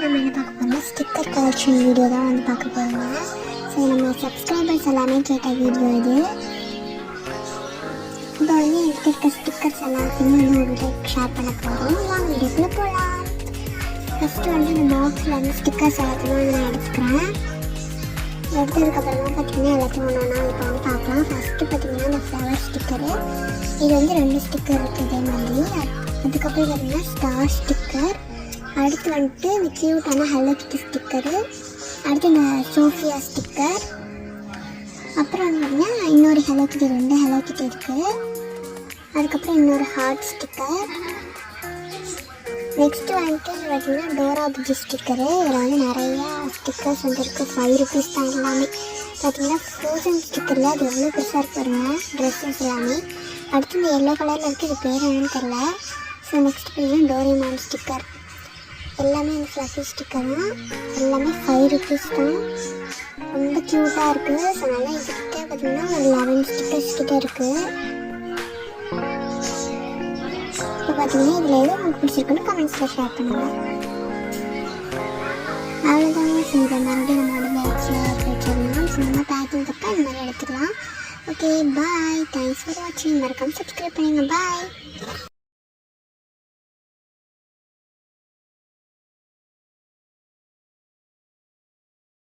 நம்ம என்ன பார்க்க போகிறோம்னா ஸ்டிக்கர் கலெக்ஷன் வீடியோ தான் வந்து பார்க்க போகிறோங்க. ஸோ நம்ம சப்ஸ்கிரைபர்ஸ் எல்லாமே கேட்ட வீடியோ இது. இப்போ வந்து என்கிட்ட இருக்க ஸ்டிக்கர்ஸ் எல்லாத்தையுமே வந்து ஒரு டைப் ஷேர் பண்ண போகிறோம். வாங்க வீடியோக்குள்ளே போகலாம். ஃபஸ்ட்டு வந்து இந்த பாக்ஸில் வந்து ஸ்டிக்கர்ஸ் எல்லாத்தையுமே வந்து நான் எடுத்துக்கிறேன். எடுத்ததுக்கப்புறமா பார்த்திங்கன்னா எல்லாத்தையும் ஒன்று ஒன்றா இப்போ வந்து பார்க்கலாம். ஃபஸ்ட்டு பார்த்திங்கன்னா இந்த ஃப்ளவர் ஸ்டிக்கரு, இது வந்து 2 ஸ்டிக்கர் இருக்குது இதே மாதிரி. அதுக்கப்புறம் பார்த்திங்கன்னா ஸ்டார் ஸ்டிக்கர், அடுத்து வந்துட்டு இந்த க்யூட்டான ஹலோ கிட்டி ஸ்டிக்கரு, அடுத்து இந்த சோஃபியா ஸ்டிக்கர், அப்புறம் வந்து பார்த்திங்கன்னா இன்னொரு ஹலோ கிட்டி, 2 ஹலோ கிட்டி இருக்குது. அதுக்கப்புறம் இன்னொரு ஹார்ட் ஸ்டிக்கர். நெக்ஸ்ட்டு வந்துட்டு பார்த்திங்கன்னா டோரா புஜி ஸ்டிக்கரு. இதில் வந்து நிறையா ஸ்டிக்கர்ஸ் வந்து இருக்குது. 5 rupees தான் எல்லாமே. பார்த்திங்கன்னா ஃப்ரோசன் ஸ்டிக்கரில் அது எவ்வளோ பெருசாக இருக்கு பாருங்க, ட்ரெஸ்ஸஸ் எல்லாமே. அடுத்து இந்த எல்லோ கலரில் இருக்குது, இது பேர் என்னன்னு தெரில. ஸோ நெக்ஸ்ட் பார்த்திங்கன்னா டோரேமான் ஸ்டிக்கர். எல்லாமே இந்த ஃப்ளஃபி ஸ்டிக்கர் தான். எல்லாமே 5 rupees தான். ரொம்ப க்யூட்டாக இருக்குது. ஸோ நல்லா இதுக்கிட்டே பார்த்திங்கன்னா ஒரு 11 ஸ்டிக்கர்ஸ் கிட்டே இருக்குது. இப்போ பார்த்தீங்கன்னா இதில் எதுவும் உங்களுக்கு பிடிச்சிருக்குன்னு கமெண்ட்ஸில் ஷேர் பண்ணுங்கள். அவ்வளோதாங்க. ஸோ இதை மறுபடியும் நம்மளோட பாக்ஸில் வச்சிடலாம். ஸோ நம்ம பேக்கிங் தப்பா இந்த மாதிரி எடுத்துக்கலாம். Okay, bye. தேங்க்ஸ் ஃபார் வாட்சிங். மறக்காமல் சப்ஸ்கிரைப் பண்ணுங்கள். பாய்.